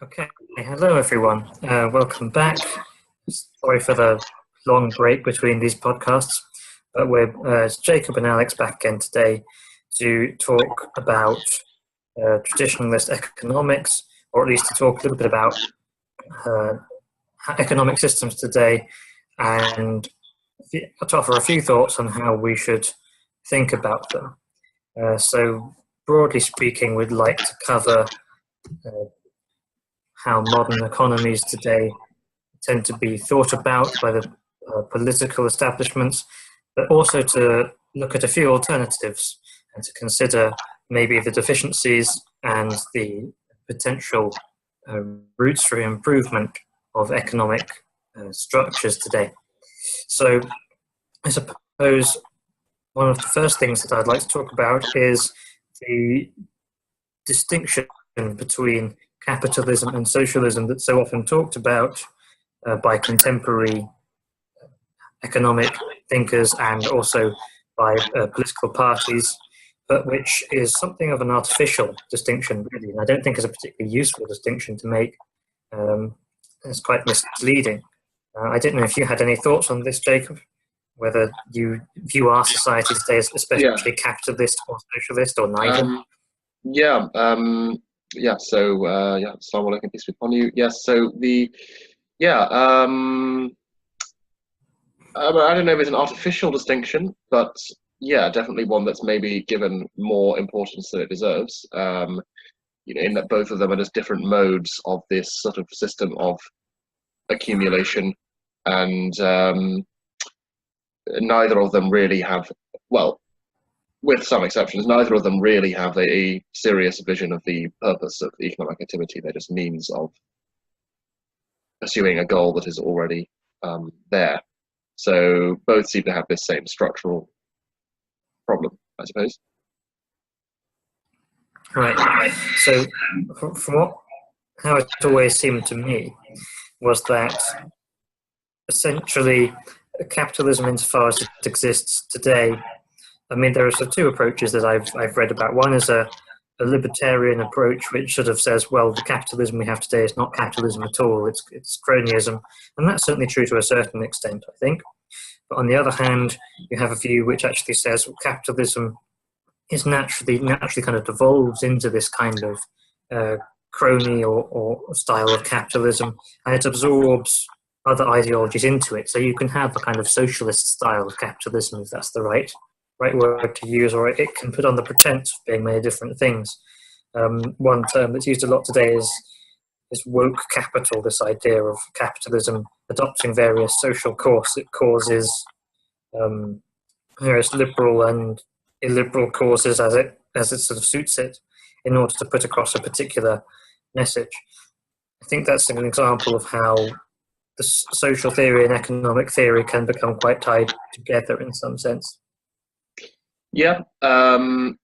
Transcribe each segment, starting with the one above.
Okay, hello everyone. Welcome back. Sorry for the long break between these podcasts, but it's Jacob and Alex back again today to talk about traditionalist economics, or at least to talk a little bit about uh, economic systems today, and to offer a few thoughts on how we should think about them. So, broadly speaking, we'd like to cover how modern economies today tend to be thought about by the political establishments, but also to look at a few alternatives and to consider maybe the deficiencies and the potential routes for improvement of economic structures today. So I suppose one of the first things that I'd like to talk about is the distinction between capitalism and socialism that's so often talked about by contemporary economic thinkers and also by political parties, but which is something of an artificial distinction, really. And I don't think is a particularly useful distinction to make. It's quite misleading. I don't know if you had any thoughts on this, Jacob, whether you view our society today as especially capitalist or socialist or neither. Assalamu alaikum, peace be upon you. Yes, so I don't know if it's an artificial distinction, but yeah, definitely one that's maybe given more importance than it deserves. In that both of them are just different modes of this sort of system of accumulation, and neither of them really have, well, with some exceptions, neither of them really have a serious vision of the purpose of economic activity. They're just means of pursuing a goal that is already there. So both seem to have this same structural problem, I suppose. Right. So from how it always seemed to me was that essentially capitalism, insofar as it exists today, I mean, there are sort of two approaches that I've read about. One is a libertarian approach, which sort of says, well, the capitalism we have today is not capitalism at all, it's cronyism. And that's certainly true to a certain extent, I think. But on the other hand, you have a view which actually says, well, capitalism is naturally kind of devolves into this kind of crony or style of capitalism, and it absorbs other ideologies into it. So you can have a kind of socialist style of capitalism, if that's the right word to use, or it can put on the pretense of being many different things. One term that's used a lot today is woke capital, this idea of capitalism adopting various social causes, various liberal and illiberal causes as it sort of suits it in order to put across a particular message. I think that's an example of how the social theory and economic theory can become quite tied together in some sense. Yeah. Well,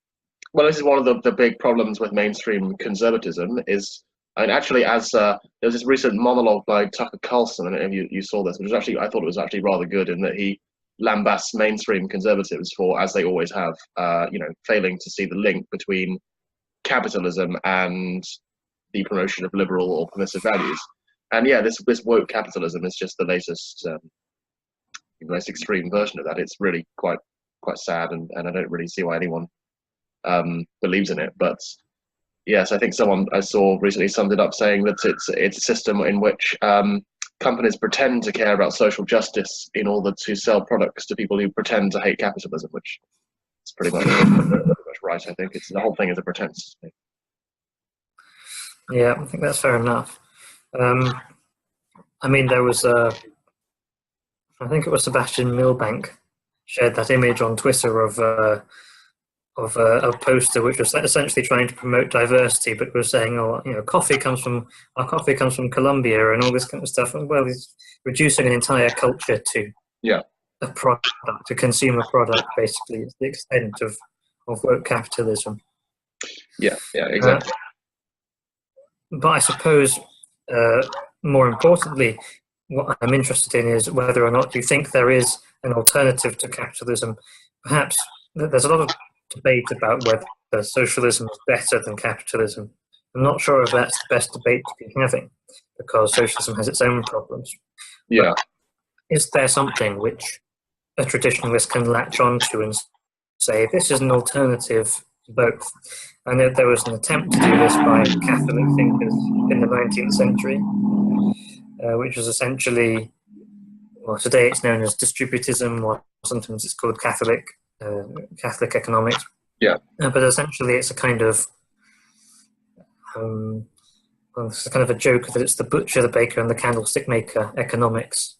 this is one of the big problems with mainstream conservatism is, and actually, as there was this recent monologue by Tucker Carlson, I don't know if you saw this, which was actually, I thought it was actually rather good in that he lambasts mainstream conservatives for, as they always have, failing to see the link between capitalism and the promotion of liberal or permissive values. And yeah, this woke capitalism is just the latest, most extreme version of that. It's really quite sad, and I don't really see why anyone believes in it. But yes, I think someone I saw recently summed it up saying that it's a system in which companies pretend to care about social justice in order to sell products to people who pretend to hate capitalism, which is pretty much right. I think the whole thing is a pretense. Yeah, I think that's fair enough. I mean, there was I think it was Sebastian Milbank shared that image on Twitter of a poster which was essentially trying to promote diversity, but was saying, "Oh, coffee comes from Colombia and all this kind of stuff." And well, he's reducing an entire culture to a product, a consumer product. Basically, it's the extent of woke capitalism. Yeah, exactly. But I suppose, more importantly, what I'm interested in is whether or not you think there is an alternative to capitalism. Perhaps there's a lot of debate about whether socialism is better than capitalism. I'm not sure if that's the best debate to be having, because socialism has its own problems. Yeah. But is there something which a traditionalist can latch onto and say, this is an alternative to both? I know there was an attempt to do this by Catholic thinkers in the 19th century, which was essentially, well, today it's known as distributism, or sometimes it's called Catholic economics. Yeah. But essentially it's a kind of well, it's kind of a joke that it's the butcher, the baker, and the candlestick maker economics.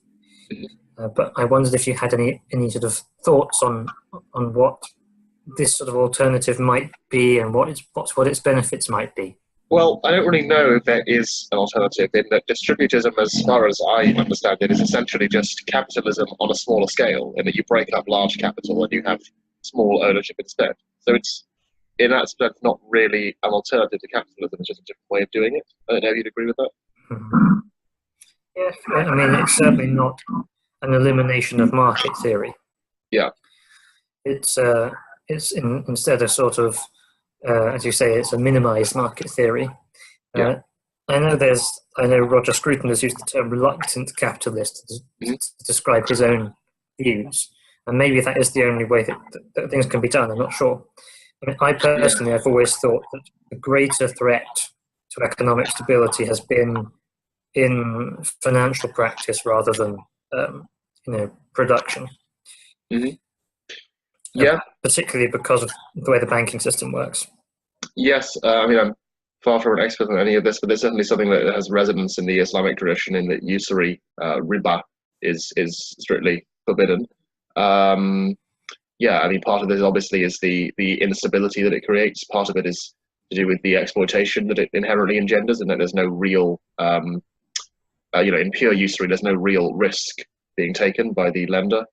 But I wondered if you had any sort of thoughts on what this sort of alternative might be and what its benefits might be. Well, I don't really know if there is an alternative, in that distributism, as far as I understand it, is essentially just capitalism on a smaller scale, in that you break up large capital and you have small ownership instead. So it's, in that sense, not really an alternative to capitalism, it's just a different way of doing it. I don't know if you'd agree with that. Mm-hmm. Yeah, I mean, it's certainly not an elimination of market theory. Yeah. It's instead a sort of, as you say, it's a minimized market theory. Yeah. I know Roger Scruton has used the term reluctant capitalist to describe his own views, and maybe that is the only way that things can be done. I'm not sure. I mean, I personally, I've always thought that the greater threat to economic stability has been in financial practice rather than production. Mm-hmm. Yeah. Particularly because of the way the banking system works. Yes, I mean, I'm far from an expert on any of this, but there's certainly something that has resonance in the Islamic tradition, in that usury, riba, is strictly forbidden. Yeah, I mean, part of this obviously is the instability that it creates. Part of it is to do with the exploitation that it inherently engenders, and that there's no real, in pure usury, there's no real risk being taken by the lender.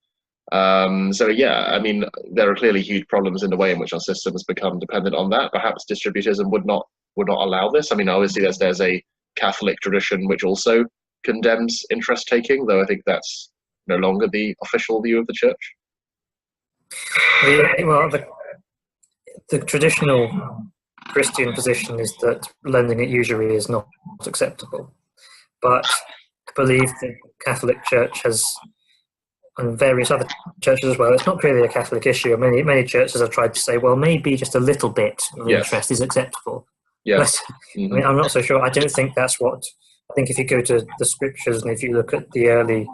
So yeah, I mean, there are clearly huge problems in the way in which our system has become dependent on that. Perhaps distributism would not allow this. I mean, obviously there's a Catholic tradition which also condemns interest taking, though I think that's no longer the official view of the church. Well, the traditional Christian position is that lending at usury is not acceptable, but I believe the Catholic Church has, and various other churches as well, it's not really a Catholic issue. Many churches have tried to say, well, maybe just a little bit of interest is acceptable. Yes. But I mean, I'm not so sure. I don't think that's what. I think if you go to the scriptures and if you look at the early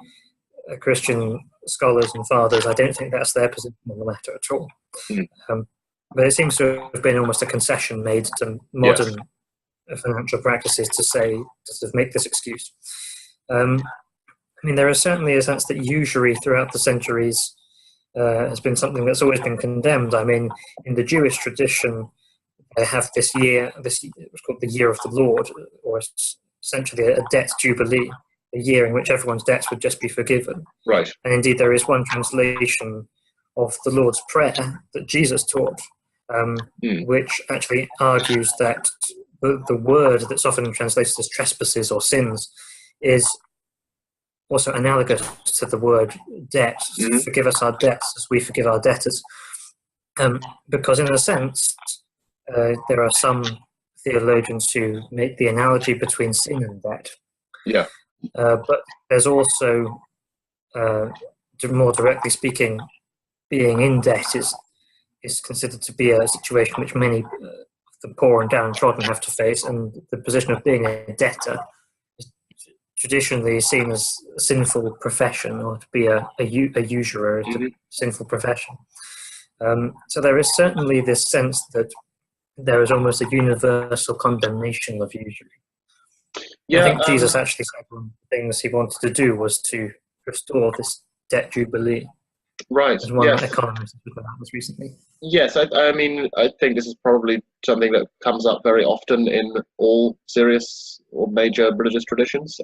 Christian scholars and fathers, I don't think that's their position on the matter at all. But it seems to have been almost a concession made to modern financial practices to say, to sort of make this excuse. I mean, there is certainly a sense that usury throughout the centuries has been something that's always been condemned. I mean, in the Jewish tradition, they have this year, it was called the Year of the Lord, or essentially a debt jubilee, a year in which everyone's debts would just be forgiven. Right. And indeed, there is one translation of the Lord's Prayer that Jesus taught, which actually argues that the word that's often translated as trespasses or sins is also analogous to the word debt. Forgive us our debts as we forgive our debtors. Because in a sense, there are some theologians who make the analogy between sin and debt. Yeah. But there's also, more directly speaking, being in debt is considered to be a situation which many of the poor and downtrodden have to face, and the position of being a debtor is traditionally seen as a sinful profession, or to be a usurer is a sinful profession. So there is certainly this sense that there is almost a universal condemnation of usury. Yeah, I think Jesus actually said one of the things he wanted to do was to restore this debt jubilee. Right. As one economist has done this recently. Yes, I mean, I think this is probably something that comes up very often in all serious or major religious traditions,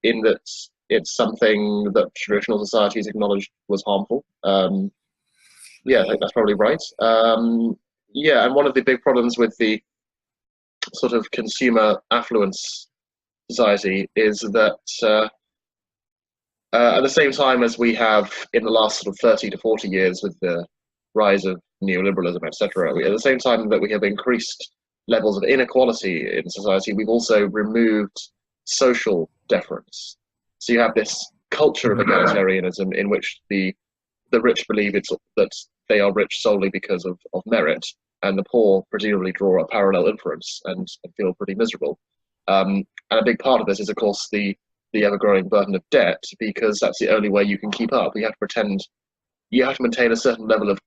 in that it's something that traditional societies acknowledged was harmful. Yeah, I think that's probably right. Yeah, and one of the big problems with the sort of consumer affluence society is that at the same time as we have, in the last sort of 30 to 40 years, with the rise of neoliberalism, etc., at the same time that we have increased levels of inequality in society, we've also removed social deference. So you have this culture of egalitarianism in which the rich believe that they are rich solely because of merit, and the poor presumably draw a parallel inference and feel pretty miserable. And a big part of this is, of course, the ever-growing burden of debt, because that's the only way you can keep up. You have to maintain a certain level of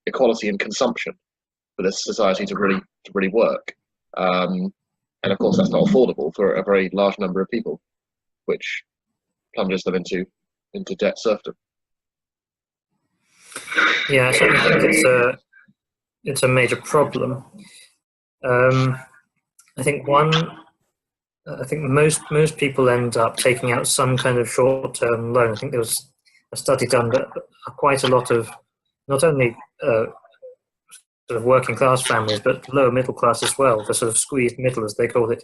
equality in consumption for this society to really work. And of course, that's not affordable for a very large number of people, which plunges them into debt serfdom. Yeah, I certainly think it's a major problem. I think most people end up taking out some kind of short-term loan. I think there was a study done that quite a lot of not only sort of working class families, but lower middle class as well, the sort of squeezed middle, as they call it,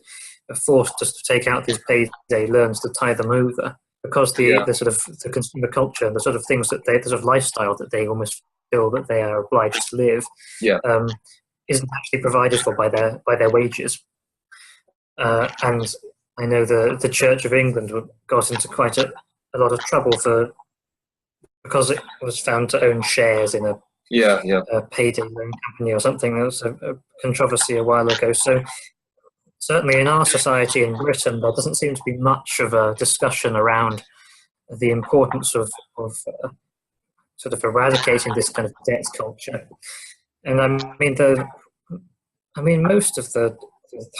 are forced to take out these payday loans to tie them over, because the sort of the consumer culture, the sort of things that the sort of lifestyle that they almost feel that they are obliged to live, isn't actually provided for by their wages. And I know the Church of England got into quite a lot of trouble because it was found to own shares in a payday loan company or something. There was a controversy a while ago. So certainly in our society in Britain, there doesn't seem to be much of a discussion around the importance of sort of eradicating this kind of debt culture. And I mean, most of the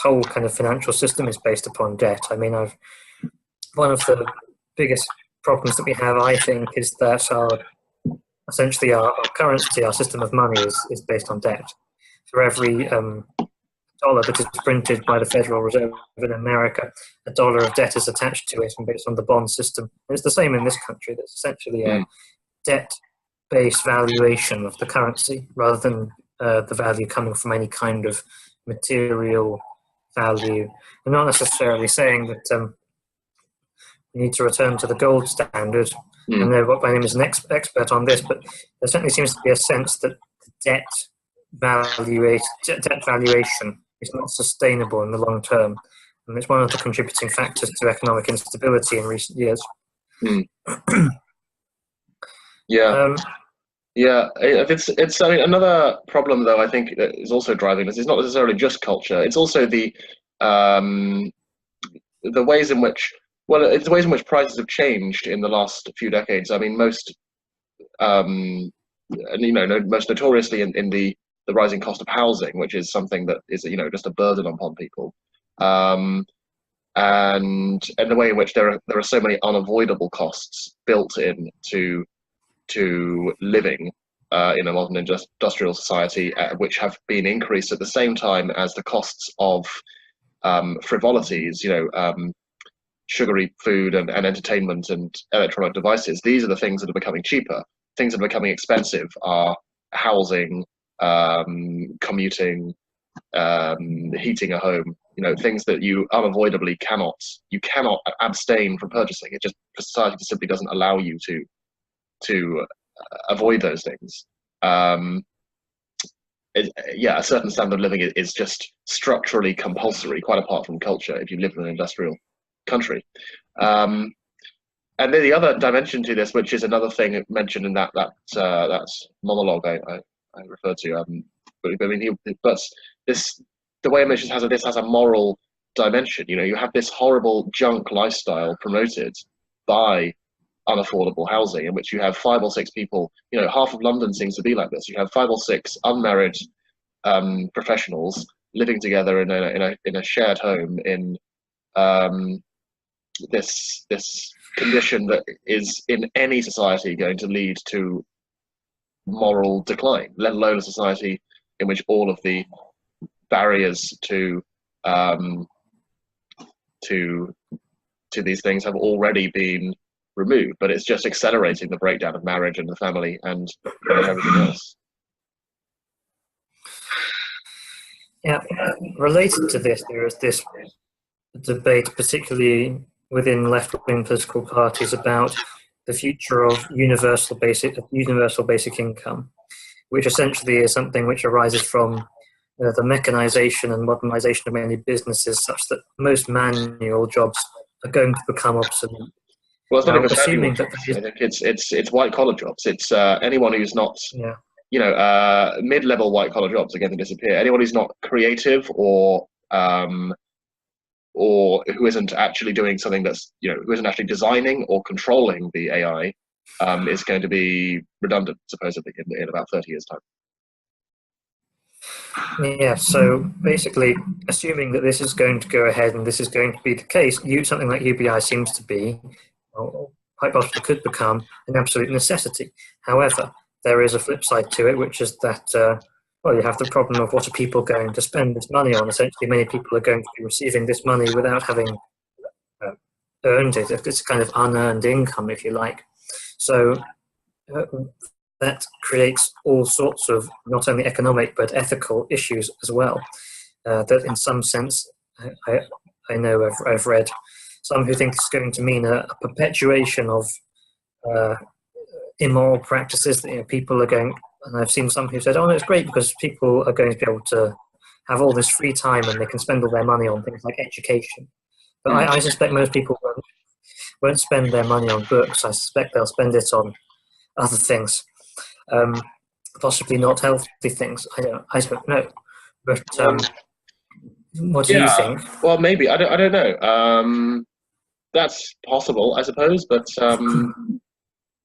whole kind of financial system is based upon debt. I mean, one of the biggest problems that we have, I think, is that essentially our currency, our system of money is based on debt. For every dollar that is printed by the Federal Reserve in America, a dollar of debt is attached to it and based on the bond system. And it's the same in this country. There's essentially a debt-based valuation of the currency rather than the value coming from any kind of material value. I'm not necessarily saying that we need to return to the gold standard. I know what my name is an expert on this, but there certainly seems to be a sense that debt valuation is not sustainable in the long term, and it's one of the contributing factors to economic instability in recent years. It's I mean, another problem, though, I think that is also driving this is not necessarily just culture. It's also the ways in which it's the ways in which prices have changed in the last few decades. I mean, most notoriously in the rising cost of housing, which is something that is just a burden upon people, and the way in which there are so many unavoidable costs built in to living in a modern industrial society, which have been increased at the same time as the costs of frivolities, sugary food and entertainment and electronic devices. These are the things that are becoming cheaper. Things that are becoming expensive are housing, commuting, heating a home. Things that you unavoidably cannot abstain from purchasing. It just society simply doesn't allow you to avoid those things. A certain standard of living is just structurally compulsory, quite apart from culture, if you live in an industrial country. And then the other dimension to this, which is another thing mentioned in that monologue I referred to, the way in which this has a moral dimension. You have this horrible junk lifestyle promoted by unaffordable housing, in which you have 5 or 6 people. Half of London seems to be like this. You have 5 or 6 unmarried professionals living together in a shared home in this condition that is in any society going to lead to moral decline, let alone a society in which all of the barriers to these things have already been removed, but it's just accelerating the breakdown of marriage and the family and everything else. Yeah, related to this, there is this debate, particularly within left-wing political parties, about the future of universal basic income, which essentially is something which arises from the mechanization and modernization of many businesses, such that most manual jobs are going to become obsolete. Well, it's not Now, even manual assuming that jobs. I think it's white collar jobs. It's anyone who's not, yeah, mid-level white collar jobs are going to disappear. Anyone who's not creative or who isn't actually doing something that's, who isn't actually designing or controlling the AI, is going to be redundant, supposedly, in about 30 years' time. yeah. So basically, assuming that this is going to go ahead and this is going to be the case, something like UBI seems to be, or quite possibly could become, an absolute necessity. However, there is a flip side to it, which is that, well, you have the problem of what are people going to spend this money on? Essentially, many people are going to be receiving this money without having earned it. It's kind of unearned income, if you like. So that creates all sorts of not only economic but ethical issues as well. That in some sense, I know I've read some who think it's going to mean a perpetuation of immoral practices that people are going, and I've seen some who said, oh, no, it's great because people are going to be able to have all this free time and they can spend all their money on things like education. But I suspect most people won't spend their money on books. I suspect they'll spend it on other things, possibly not healthy things. I don't know. But what do you think? Well, maybe. I don't know. That's possible, I suppose. But I mean,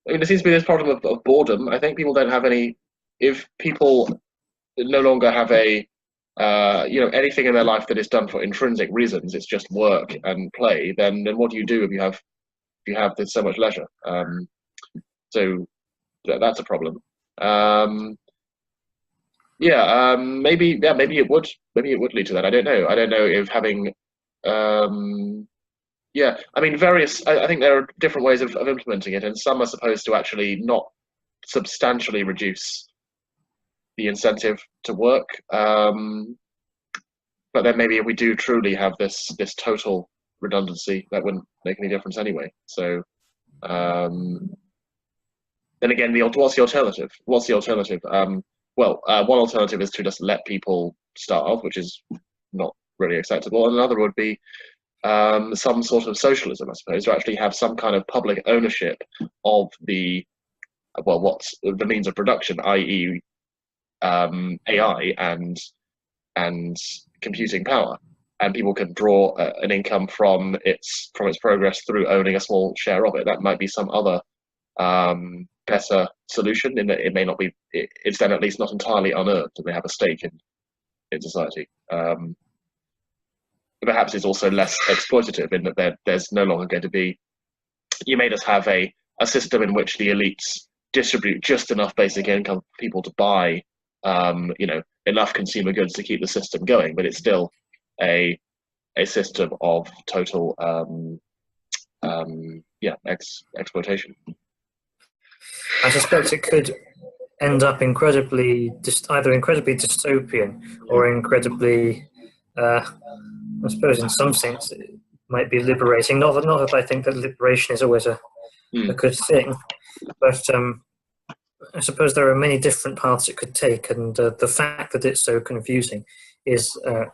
there seems to be this problem of boredom. I think people don't have any. If people no longer have anything in their life that is done for intrinsic reasons, it's just work and play. Then what do you do if you have so much leisure? So that's a problem. Maybe it would lead to that. I don't know. I don't know if having I mean, I think there are different ways of implementing it, and some are supposed to actually not substantially reduce the incentive to work. But then maybe if we do truly have this total redundancy, that wouldn't make any difference anyway. So then again, what's the alternative? What's the alternative? One alternative is to just let people starve, which is not really acceptable, and another would be some sort of socialism, I suppose, to actually have some kind of public ownership of what's the means of production, i.e., AI and computing power, and people can draw an income from its progress through owning a small share of it. That might be some other better solution, in that it may not be. It's then at least not entirely unearned, and they have a stake in society. Perhaps it's also less exploitative, in that there's no longer going to be. You may just have a system in which the elites distribute just enough basic income for people to buy, enough consumer goods to keep the system going, but it's still a system of total exploitation. I suspect it could end up either incredibly dystopian or incredibly, I suppose in some sense, it might be liberating. Not that I think that liberation is always a good thing, but I suppose there are many different paths it could take, and the fact that it's so confusing is a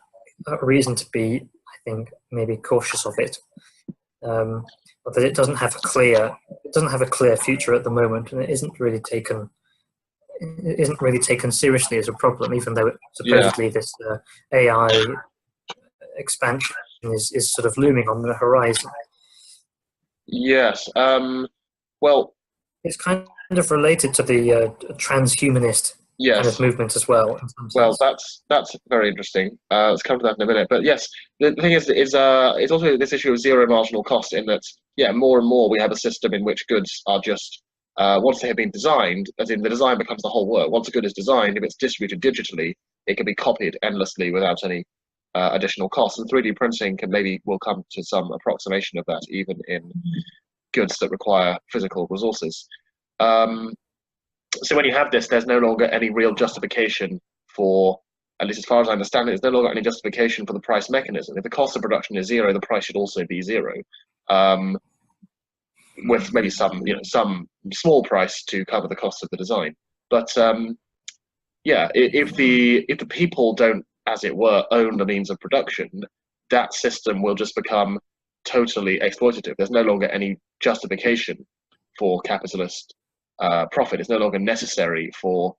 reason to be, I think, maybe cautious of it. But that it doesn't have a clear future at the moment, and it isn't really taken seriously as a problem, even though supposedly this AI expansion is sort of looming on the horizon. Yes. Well, it's kind of related to the transhumanist kind of movement as well. Well, that's very interesting. Let's come to that in a minute. But yes, the thing is it's also this issue of zero marginal cost, in that, more and more we have a system in which goods are just, once they have been designed, as in the design becomes the whole work. Once a good is designed, if it's distributed digitally, it can be copied endlessly without any additional costs. And 3D printing will come to some approximation of that, even in goods that require physical resources. So when you have this, there's no longer any real justification for, at least as far as I understand it, there's no longer any justification for the price mechanism. If the cost of production is zero, the price should also be zero, with maybe some small price to cover the cost of the design. But yeah, if the people don't, as it were, own the means of production, that system will just become totally exploitative. There's no longer any justification for capitalist profit. It's no longer necessary for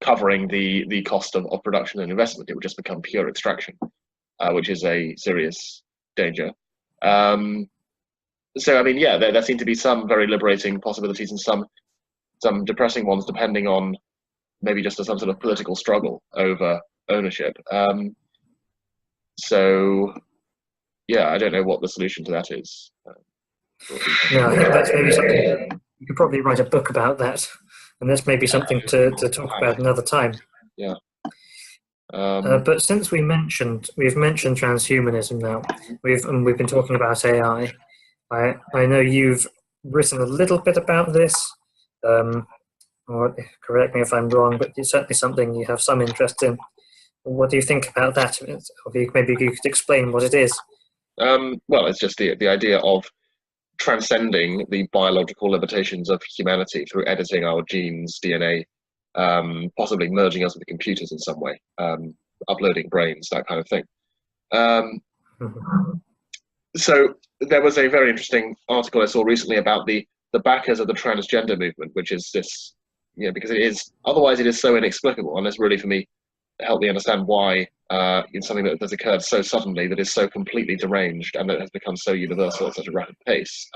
covering the cost of production and investment. It would just become pure extraction, which is a serious danger. So I mean, yeah, there seem to be some very liberating possibilities and some depressing ones, depending on maybe just some sort of political struggle over ownership. So yeah, I don't know what the solution to that is. No, I think that's maybe something you could probably write a book about that, and that's maybe something to talk about another time. Yeah. But since we've mentioned transhumanism now, we've been talking about AI. I know you've written a little bit about this, or correct me if I'm wrong, but it's certainly something you have some interest in. What do you think about that? Or maybe you could explain what it is. Well, it's just the idea of transcending the biological limitations of humanity through editing our genes, DNA, possibly merging us with computers in some way, uploading brains, that kind of thing. So there was a very interesting article I saw recently about the backers of the transgender movement, which is this, because otherwise it is so inexplicable, and it's really, for me, helped me understand why in something that has occurred so suddenly, that is so completely deranged, and that has become so universal at such a rapid pace.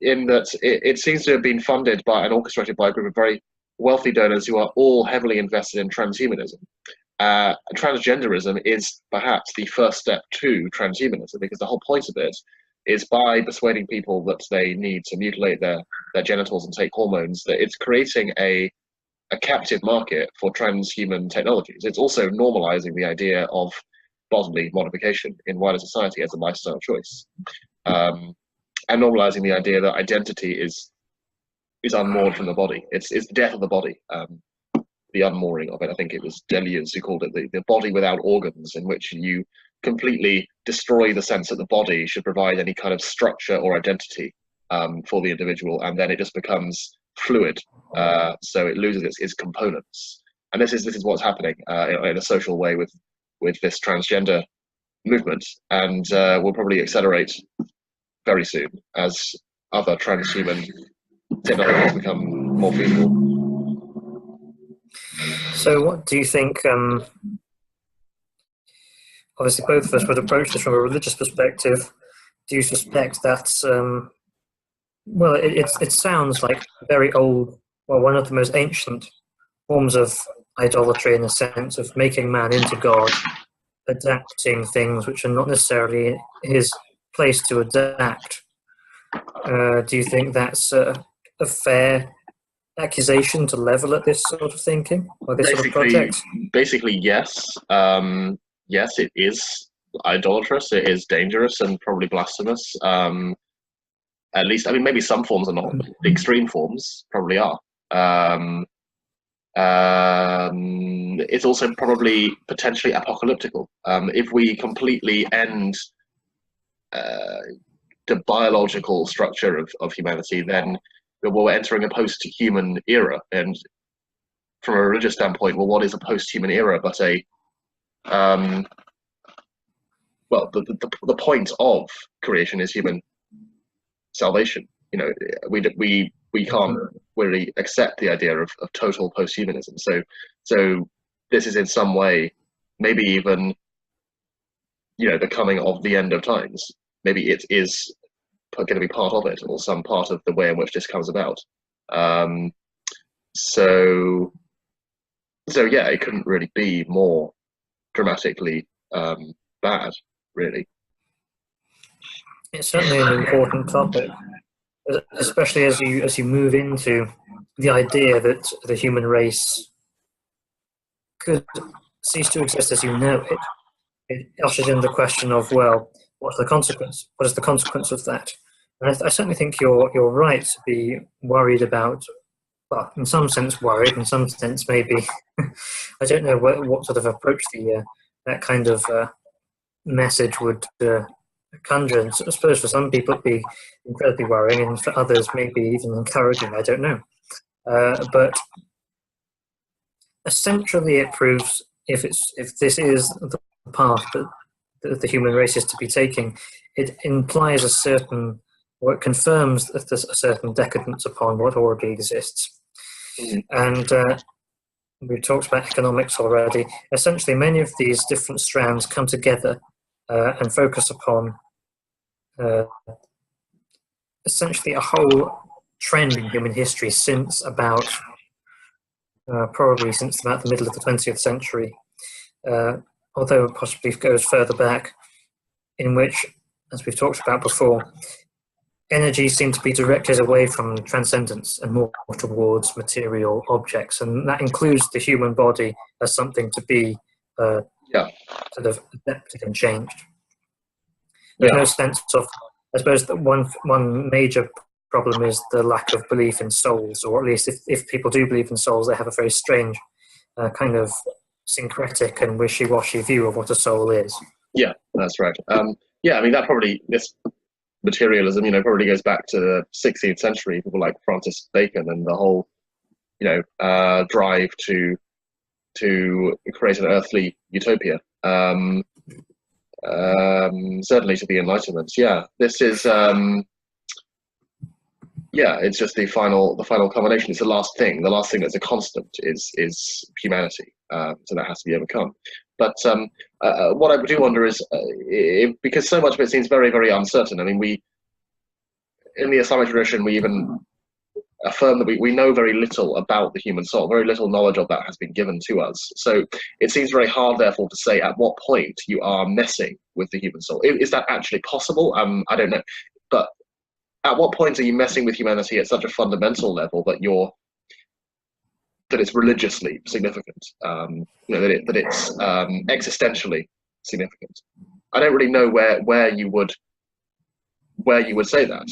In that it seems to have been funded by and orchestrated by a group of very wealthy donors who are all heavily invested in transhumanism. Transgenderism is perhaps the first step to transhumanism, because the whole point of it is, by persuading people that they need to mutilate their genitals and take hormones, that it's creating a captive market for transhuman technologies. It's also normalizing the idea of bodily modification in wider society as a lifestyle choice, and normalizing the idea that identity is unmoored from the body. It's the death of the body, the unmooring of it. I think it was Deleuze who called it the body without organs, in which you completely destroy the sense that the body should provide any kind of structure or identity for the individual, and then it just becomes fluid, so it loses its components. And this is what's happening in a social way with this transgender movement, and will probably accelerate very soon as other transhuman technologies become more feasible. So what do you think, obviously both of us would approach this from a religious perspective. Do you suspect that, well, it sounds like very old, well, one of the most ancient forms of idolatry, in the sense of making man into God, adapting things which are not necessarily his place to adapt. Do you think that's a fair accusation to level at this sort of thinking, or this sort of project? Basically, yes. Yes, it is idolatrous, it is dangerous, and probably blasphemous. At least, I mean, maybe some forms are not. The extreme forms probably are. It's also probably potentially apocalyptical. If we completely end the biological structure of humanity, then we're entering a post-human era. And from a religious standpoint, well, what is a post-human era but the point of creation is human salvation. We can't really accept the idea of total post-humanism. So this is in some way maybe even the coming of the end of times. Maybe it is going to be part of it, or some part of the way in which this comes about. So yeah, it couldn't really be more dramatically bad, really. It's certainly an important topic, especially as you move into the idea that the human race could cease to exist as you know it. It ushers in the question of, well, what's the consequence? What is the consequence of that? And I certainly think you're right to be worried about. Well, in some sense worried, in some sense maybe. I don't know what sort of approach that kind of message would conjure. And I suppose for some people it'd be incredibly worrying, and for others maybe even encouraging. I don't know. but essentially it proves if this is the path that the human race is to be taking, it implies a certain, or it confirms that there's a certain decadence upon what already exists. And we've talked about economics already. Essentially, many of these different strands come together and focus upon essentially a whole trend in human history since about probably since about the middle of the 20th century, although it possibly goes further back, in which, as we've talked about before, energy seemed to be directed away from transcendence and more towards material objects, and that includes the human body as something to be sort of adapted and changed. There's no sense of, I suppose that one major problem is the lack of belief in souls, or at least if people do believe in souls, they have a very strange kind of syncretic and wishy-washy view of what a soul is. Yeah, that's right. I mean, this materialism, probably goes back to the 16th century, people like Francis Bacon and the whole, drive to create an earthly utopia. Certainly to the Enlightenment. Yeah, this is it's just the final culmination. It's the last thing that's a constant is humanity. So that has to be overcome. But what I do wonder is, because so much of it seems very, very uncertain. I mean, in the Islamic tradition, we even affirm that we know very little about the human soul. Very little knowledge of that has been given to us. So it seems very hard, therefore, to say at what point you are messing with the human soul. Is that actually possible? I don't know. But at what point are you messing with humanity at such a fundamental level that it's religiously significant? That it's existentially significant. I don't really know where you would say that.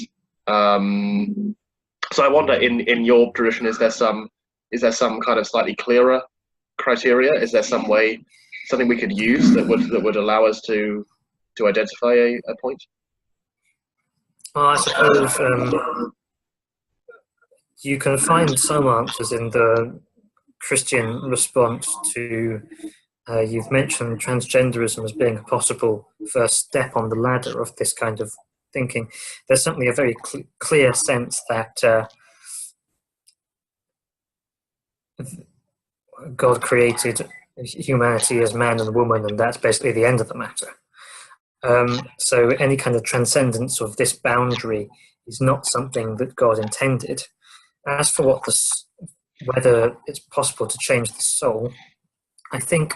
So I wonder, in your tradition, is there some kind of slightly clearer criteria? Is there something we could use that would allow us to identify a point? Well, I suppose you can find some answers in the Christian response to, you've mentioned transgenderism as being a possible first step on the ladder of this kind of thinking. There's certainly a very clear sense that God created humanity as man and woman, and that's basically the end of the matter. So any kind of transcendence of this boundary is not something that God intended. As for whether it's possible to change the soul, I think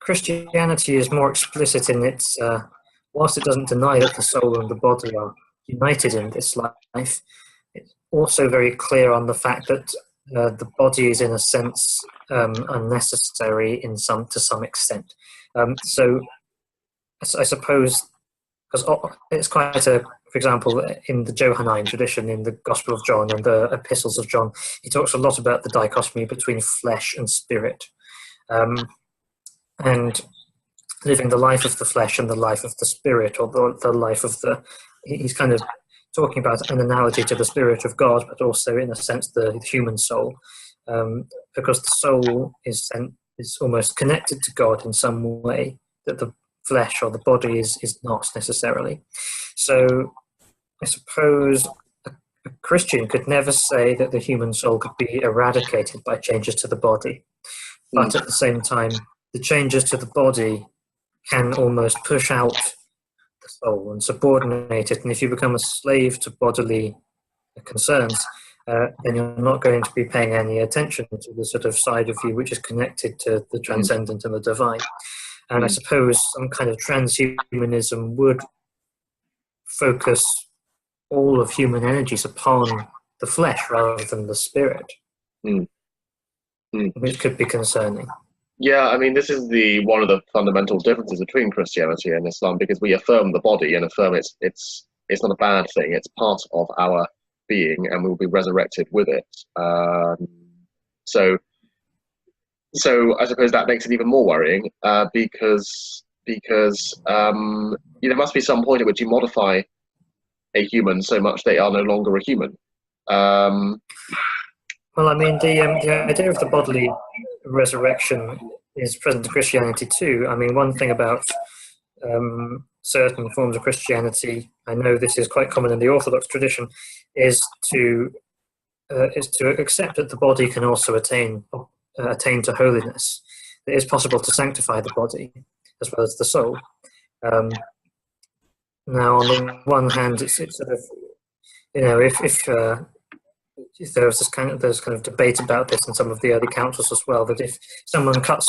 Christianity is more explicit in its, whilst it doesn't deny that the soul and the body are united in this life, it's also very clear on the fact that the body is in a sense unnecessary to some extent. So I suppose, because it's quite for example, in the Johannine tradition, in the Gospel of John and the Epistles of John, he talks a lot about the dichotomy between flesh and spirit, and living the life of the flesh and the life of the spirit, or the life of he's kind of talking about an analogy to the Spirit of God, but also in a sense the human soul, because the soul is almost connected to God in some way that the flesh or the body is not necessarily. So I suppose a Christian could never say that the human soul could be eradicated by changes to the body, but at the same time, the changes to the body can almost push out the soul and subordinate it. And if you become a slave to bodily concerns, then you're not going to be paying any attention to the sort of side of you which is connected to the transcendent and the divine. And I suppose some kind of transhumanism would focus all of human energies upon the flesh rather than the spirit, which could be concerning. Yeah, I mean, this is one of the fundamental differences between Christianity and Islam, because we affirm the body and affirm it's not a bad thing. It's part of our being, and we will be resurrected with it. So I suppose that makes it even more worrying, because there must be some point at which you modify a human so much they are no longer a human. Well, I mean, the idea of the bodily resurrection is present in Christianity too. I mean, one thing about certain forms of Christianity, I know this is quite common in the Orthodox tradition, is to accept that the body can also attain to holiness. It is possible to sanctify the body as well as the soul. Now, on the one hand, it's sort of, you know, if there's kind of debate about this in some of the early councils as well, that if someone if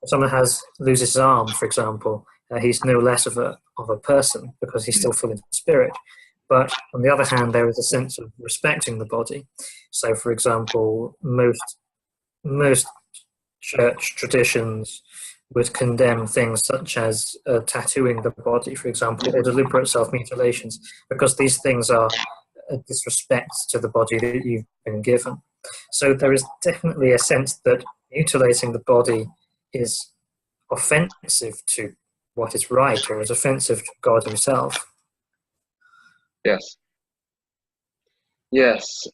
someone loses his arm, for example, he's no less of a person because he's still full in spirit. But on the other hand, there is a sense of respecting the body. So, for example, most church traditions would condemn things such as tattooing the body, for example, or deliberate self-mutilations, because these things are a disrespect to the body that you've been given. So there is definitely a sense that mutilating the body is offensive to what is right, or is offensive to God himself. Yes. Yes.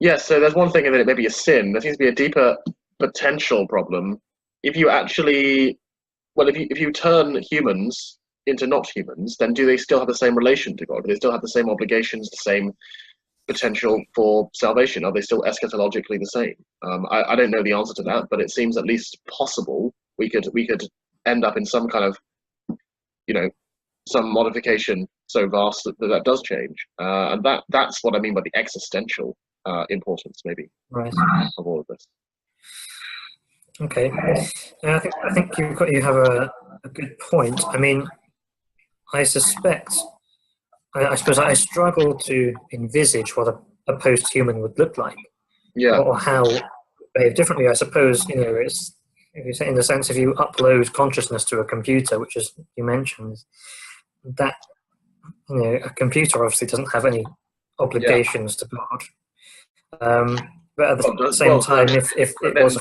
Yes. So there's one thing that it may be a sin. There seems to be a deeper potential problem if you actually, well, if you turn humans into not humans, then do they still have the same relation to God? Do they still have the same obligations, the same potential for salvation? Are they still eschatologically the same? I don't know the answer to that, but it seems at least possible. We could end up in some kind of, you know, some modification so vast that does change, and that's what I mean by the existential importance, maybe, right, of all of this. Okay, I think you have a good point. I mean, I suppose I struggle to envisage what a post-human would look like, Yeah. or how it would behave differently. I suppose, you know, it's, if you say, in the sense, if you upload consciousness to a computer, which is you mentioned, that, you know, a computer obviously doesn't have any obligations to God. But at the same time, if it was,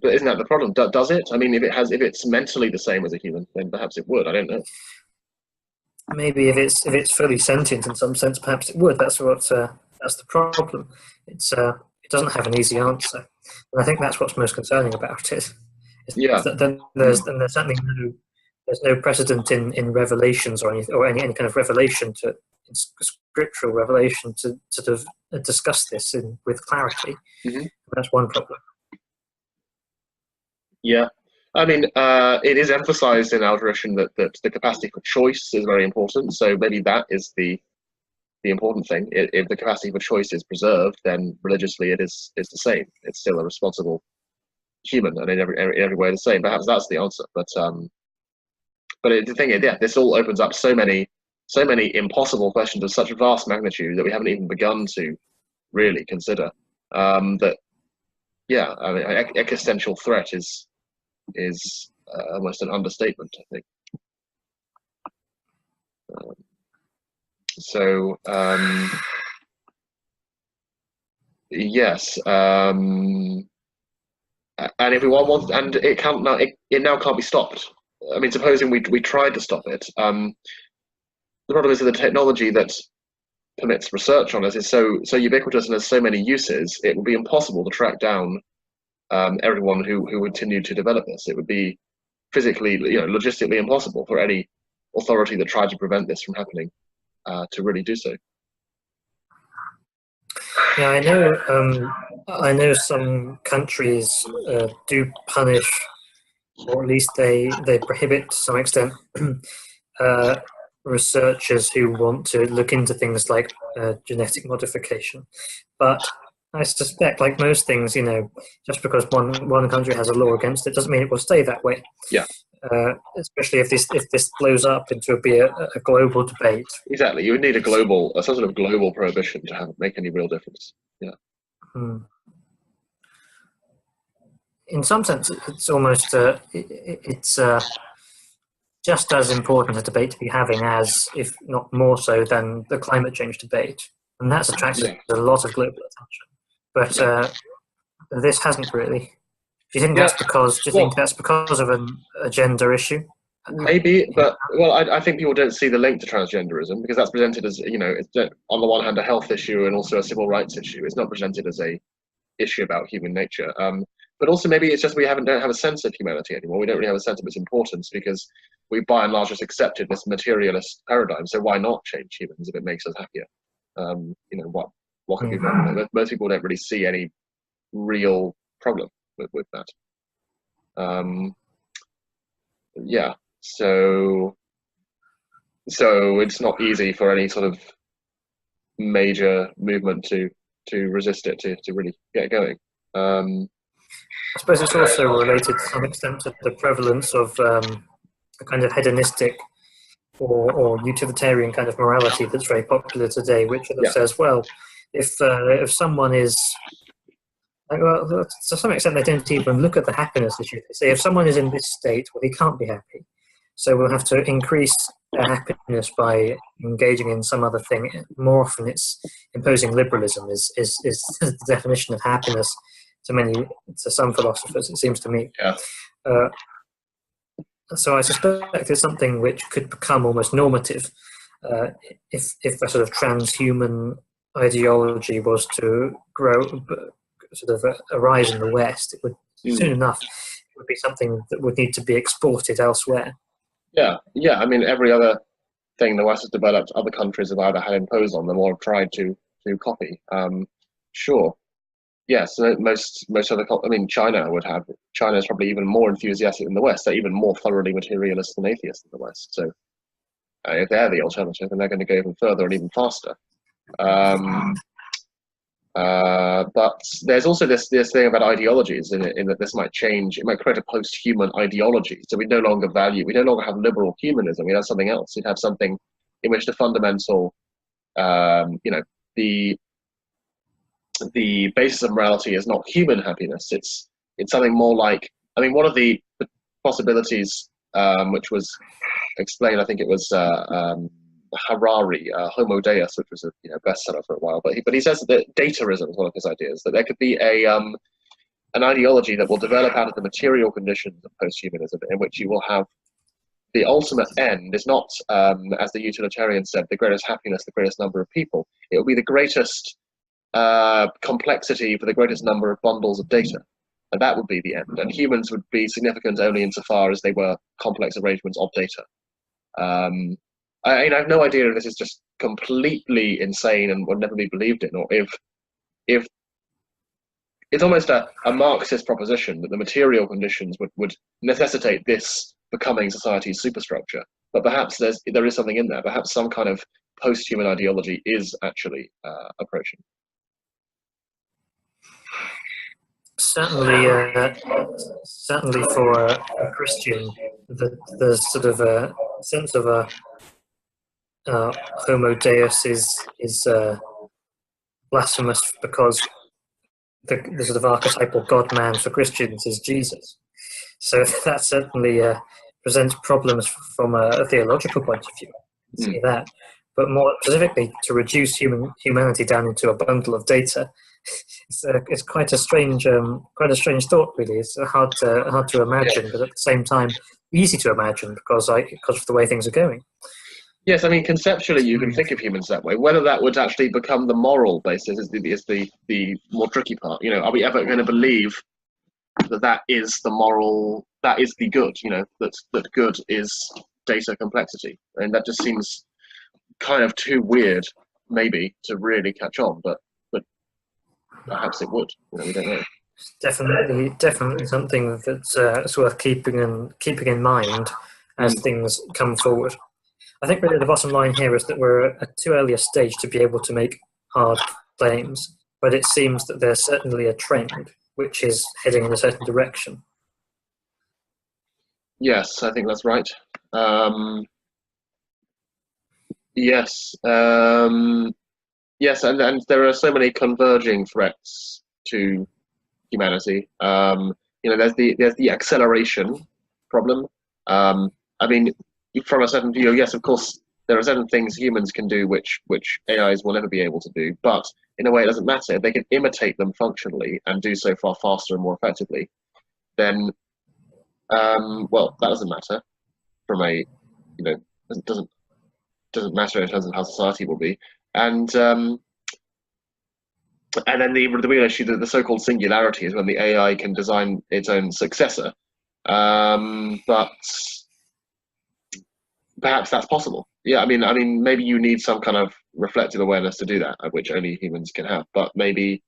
but isn't that the problem? Does it? I mean, if it's mentally the same as a human, then perhaps it would. I don't know. maybe if it's fully sentient in some sense, perhaps it would. That's the problem. It doesn't have an easy answer, and I think that's what's most concerning about it. Yeah. Then there's certainly no precedent in revelations or any kind of revelation scriptural revelation to sort of discuss this with clarity. Mm-hmm. That's one problem. Yeah. I mean, it is emphasized in our tradition that the capacity for choice is very important. So maybe that is the important thing. If the capacity for choice is preserved, then religiously it's the same. It's still a responsible human, and in every way the same. Perhaps that's the answer. But the thing is, yeah, this all opens up so many impossible questions of such vast magnitude that we haven't even begun to really consider. That, yeah, I mean, existential threat is almost an understatement, I think. Yes, and if we want, and it can't now, it now can't be stopped. I mean, supposing we tried to stop it, the problem is that the technology that permits research on it is so ubiquitous and has so many uses. It would be impossible to track down everyone who would continue to develop this. It would be physically, logistically impossible for any authority that tried to prevent this from happening to really do so. Yeah, I know some countries do punish, or at least they prohibit to some extent, researchers who want to look into things like genetic modification. But I suspect, like most things, just because one country has a law against it doesn't mean it will stay that way. Yeah. Especially if this blows up into a global debate. Exactly, you would need some sort of global prohibition to make any real difference. Yeah. In some sense, it's almost it's just as important a debate to be having as, if not more so, than the climate change debate, and that's attracted a lot of global attention. But this hasn't really. Do you think that's because? Do you think that's because of a gender issue? Maybe, but well, I think people don't see the link to transgenderism because that's presented as, you know, it's on the one hand a health issue and also a civil rights issue. It's not presented as a issue about human nature. But also maybe it's just we don't have a sense of humanity anymore. We don't really have a sense of its importance because we by and large just accepted this materialist paradigm. So why not change humans if it makes us happier? You know, what could be wrong? Most people don't really see any real problem with that. Yeah. So it's not easy for any sort of major movement to resist it, to really get going. I suppose it's also related to some extent to the prevalence of a kind of hedonistic or utilitarian kind of morality that's very popular today, which sort of says, well, if someone is, well, to some extent they don't even look at the happiness issue. They say if someone is in this state, well, he can't be happy. So we'll have to increase their happiness by engaging in some other thing. More often it's imposing liberalism is the definition of happiness to some philosophers, it seems to me. So I suspect it's something which could become almost normative if a sort of transhuman ideology was to arise in the West. It would soon enough it would be something that would need to be exported elsewhere. Yeah. I mean, every other thing the West has developed, other countries have either had imposed on them or have tried to copy. Sure. Yes, most other. I mean, China is probably even more enthusiastic than the West. They're even more thoroughly materialist than atheists in the West. So if they're the alternative, then they're going to go even further and even faster. But there's also this thing about ideologies in that this might change. It might create a post-human ideology. So we no longer have liberal humanism. We have something else. We'd have something in which the fundamental, the basis of morality is not human happiness. It's something more like, I mean, one of the possibilities which was explained, I think it was Harari, Homo Deus, which was a bestseller for a while. But he says that dataism is one of his ideas, that there could be an ideology that will develop out of the material conditions of posthumanism, in which you will have the ultimate end is not, as the utilitarian said, the greatest happiness, the greatest number of people. It will be the greatest complexity for the greatest number of bundles of data, and that would be the end. And humans would be significant only insofar as they were complex arrangements of data. I have no idea if this is just completely insane and would never be believed in, or if it's almost a Marxist proposition that the material conditions would necessitate this becoming society's superstructure. But perhaps there is something in there. Perhaps some kind of post-human ideology is actually approaching. Certainly for a Christian, there's sort of a sense of a Homo Deus is blasphemous because the sort of archetypal God-man for Christians is Jesus. So that certainly presents problems from a theological point of view. See that, but more specifically, to reduce humanity down into a bundle of data, it's quite a strange thought. Really, it's hard to imagine, but at the same time, easy to imagine because of the way things are going. Yes, I mean, conceptually, you can think of humans that way. Whether that would actually become the moral basis is the more tricky part. Are we ever going to believe that is the moral, that is the good? That good is data complexity, and that just seems kind of too weird, maybe, to really catch on. But perhaps it would. We don't know. Definitely something that's worth keeping in mind as things come forward. I think really the bottom line here is that we're at a too early a stage to be able to make hard claims, but it seems that there's certainly a trend which is heading in a certain direction. Yes, I think that's right. Yes, and there are so many converging threats to humanity. There's the acceleration problem. I mean, from a certain view, yes, of course, there are certain things humans can do which AIs will never be able to do, but in a way it doesn't matter. If they can imitate them functionally and do so far faster and more effectively, then, well, that doesn't matter from a, doesn't matter in terms of how society will be, and then the real issue, the so-called singularity, is when the AI can design its own successor. But perhaps that's possible. Yeah, I mean, maybe you need some kind of reflective awareness to do that, which only humans can have. But maybe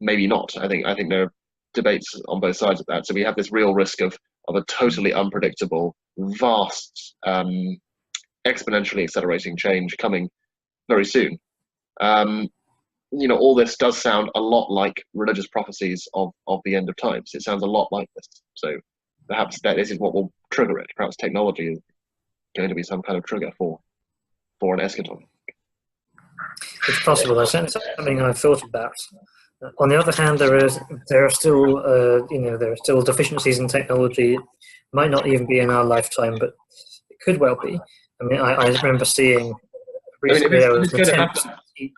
not. I think there are debates on both sides of that. So we have this real risk of a totally unpredictable, vast, exponentially accelerating change coming very soon. All this does sound a lot like religious prophecies of the end of times. It sounds a lot like this. So perhaps this is what will trigger it. Perhaps technology is going to be some kind of trigger for an eschaton. It's possible. That's something I've thought about. On the other hand, there are still deficiencies in technology. It might not even be in our lifetime, but it could well be. I mean, I remember seeing recently there was an attempt to teach.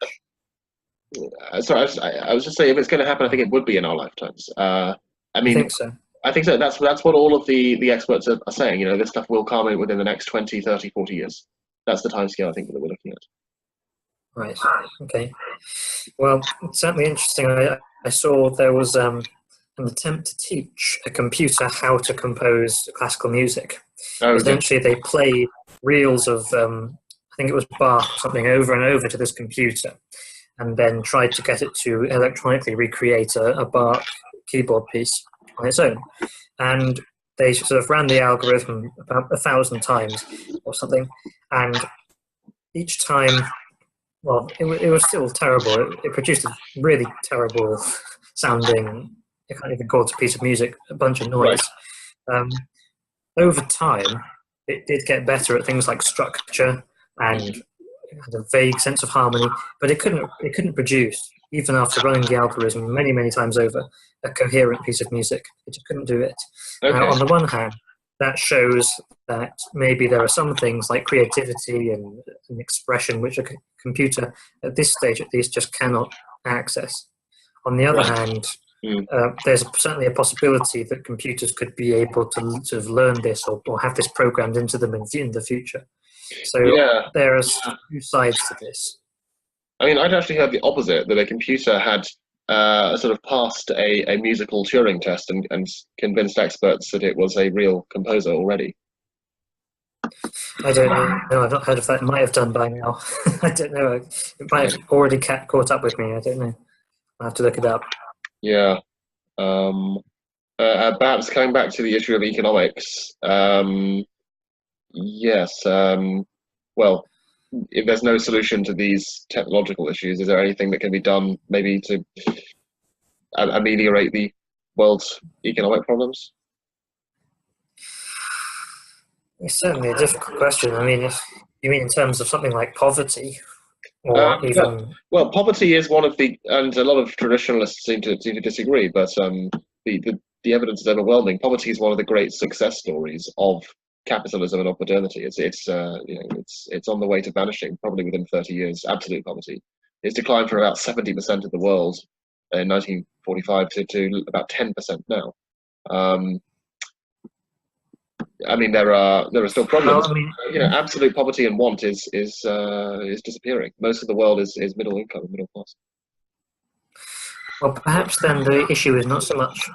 Sorry, I was just saying, if it's going to happen, I think it would be in our lifetimes. I think so. I think so. That's what all of the experts are saying. This stuff will come in within the next 20, 30, 40 years. That's the timescale I think that we're looking at. Right. Okay. Well, it's certainly interesting. I saw there was an attempt to teach a computer how to compose classical music. Essentially, they played reels of, I think it was Bach or something, over and over to this computer, and then tried to get it to electronically recreate a Bach keyboard piece on its own. And they sort of ran the algorithm about 1,000 times or something, and each time, well, it was still terrible. It produced a really terrible sounding, I can't even call it a piece of music, a bunch of noise. Right. Over time, it did get better at things like structure and had a vague sense of harmony, but it couldn't produce, even after running the algorithm many, many times over, a coherent piece of music. It just couldn't do it. Okay. On the one hand, that shows that maybe there are some things like creativity and expression which a computer, at this stage at least, just cannot access. On the other hand, there's certainly a possibility that computers could be able to sort of learn this or have this programmed into them in the future. So there are two sides to this. I mean, I'd actually heard the opposite, that a computer had sort of passed a musical Turing test and convinced experts that it was a real composer already. I don't know. No, I've not heard of that. It might have done by now. I don't know. It might have already caught up with me. I don't know. I'll have to look it up. Yeah. Perhaps coming back to the issue of economics. Yes. Well, if there's no solution to these technological issues, is there anything that can be done maybe to ameliorate the world's economic problems? It's certainly a difficult question. I mean, if you mean in terms of something like poverty, or even poverty is one of the, and a lot of traditionalists seem to disagree, but the evidence is overwhelming. Poverty is one of the great success stories of capitalism and of modernity. It's on the way to vanishing probably within 30 years. Absolute poverty. It's declined from about 70% of the world in 1945 to about 10% now. I mean, there are still problems. Well, I mean, absolute poverty and want is disappearing. Most of the world is middle income and middle class. Well, perhaps then the issue is not so much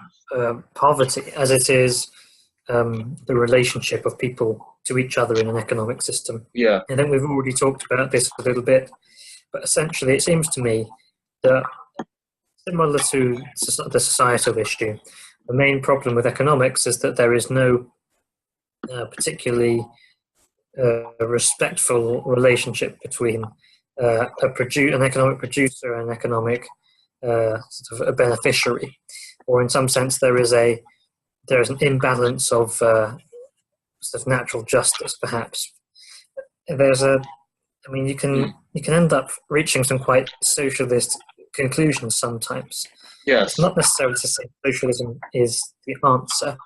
poverty as it is the relationship of people to each other in an economic system. Yeah. I think we've already talked about this a little bit, but essentially it seems to me that similar to the societal issue, the main problem with economics is that there is no particularly respectful relationship between an economic producer and an economic sort of a beneficiary, or in some sense there is an imbalance of sort of natural justice. Perhaps you can end up reaching some quite socialist conclusions sometimes. Yes. It's not necessarily to say socialism is the answer,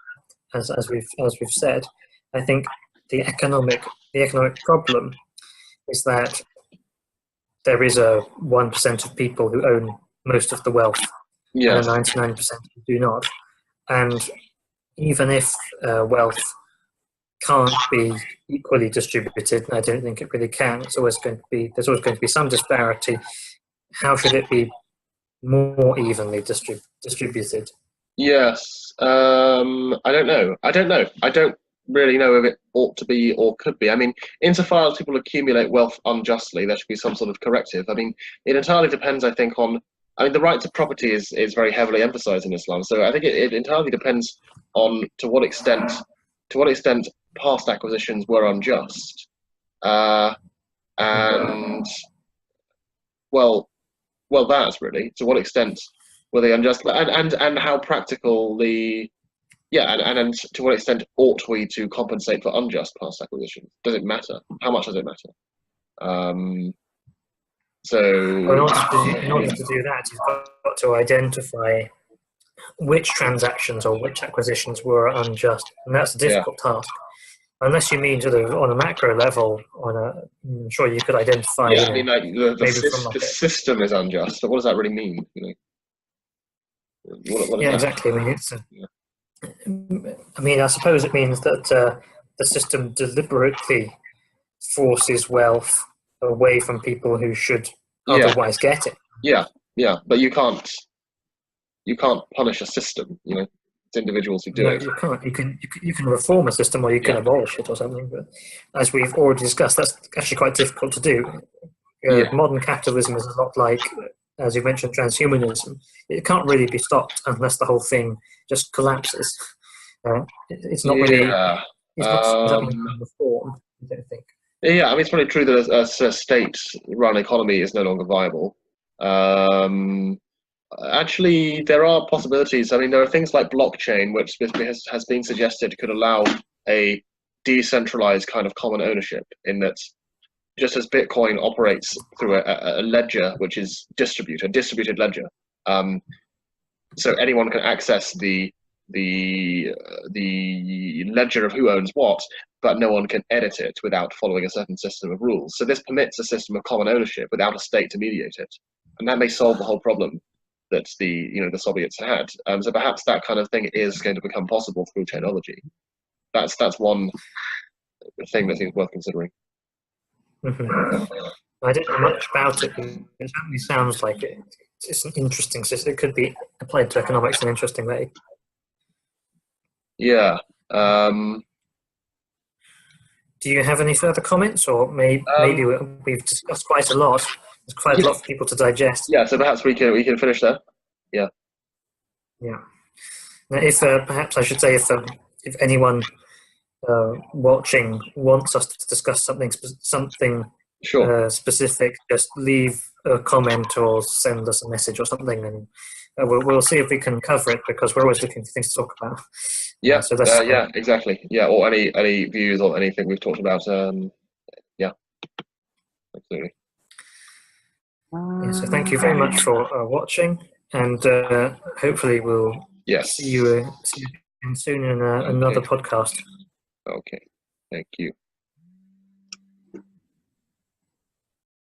as we've said. I think the economic problem is that there is a 1% of people who own most of the wealth, yes, and 99% who do not. And even if wealth can't be equally distributed. I don't think it really can. There's always going to be some disparity. How should it be more evenly distributed? Yes. I don't know. I don't really know if it ought to be or could be. I mean, insofar as people accumulate wealth unjustly, there should be some sort of corrective. I mean, it entirely depends, I think, on. I mean, the right to property is very heavily emphasized in Islam. So I think it entirely depends on to what extent past acquisitions were unjust, and that's really to what extent were they unjust, and how practical the and to what extent ought we to compensate for unjust past acquisitions? Does it matter? How much does it matter? So in order to do that, you've got to identify which transactions or which acquisitions were unjust, and that's a difficult task. Unless you mean sort of on a macro level, I'm sure you could identify. Yeah, I mean, like the system is unjust. So what does that really mean? What exactly. I mean, I suppose it means that the system deliberately forces wealth away from people who should otherwise get it. Yeah, but you can't punish a system. It's individuals who do it. No, you can't. You can reform a system, or you can abolish it, or something. But as we've already discussed, that's actually quite difficult to do. Modern capitalism is a lot like, as you mentioned, transhumanism. It can't really be stopped unless the whole thing just collapses. It's not really. It's not something you can reform. I don't think. Yeah, I mean, it's probably true that a state-run economy is no longer viable. Actually, there are possibilities. I mean, there are things like blockchain, which has been suggested could allow a decentralized kind of common ownership, in that just as Bitcoin operates through a ledger which is a distributed ledger, so anyone can access the ledger of who owns what, but no one can edit it without following a certain system of rules. So this permits a system of common ownership without a state to mediate it, and that may solve the whole problem that the Soviets had. So perhaps that kind of thing is going to become possible through technology. That's one thing that seems worth considering. Mm-hmm. I don't know much about it. It certainly sounds like it's an interesting system. It could be applied to economics in an interesting way. Yeah. Do you have any further comments, or maybe we've discussed quite a lot? There's quite a lot for people to digest. Yeah, so perhaps we can finish there. Yeah. Yeah. Now, if perhaps I should say, if anyone watching wants us to discuss something specific, just leave a comment or send us a message or something, and we'll see if we can cover it, because we're always looking for things to talk about. Yeah. So that's exactly. Yeah, or any views or anything we've talked about. Yeah. Absolutely. Yeah, so thank you very much for watching, and hopefully we'll see you soon in another podcast. Okay, thank you.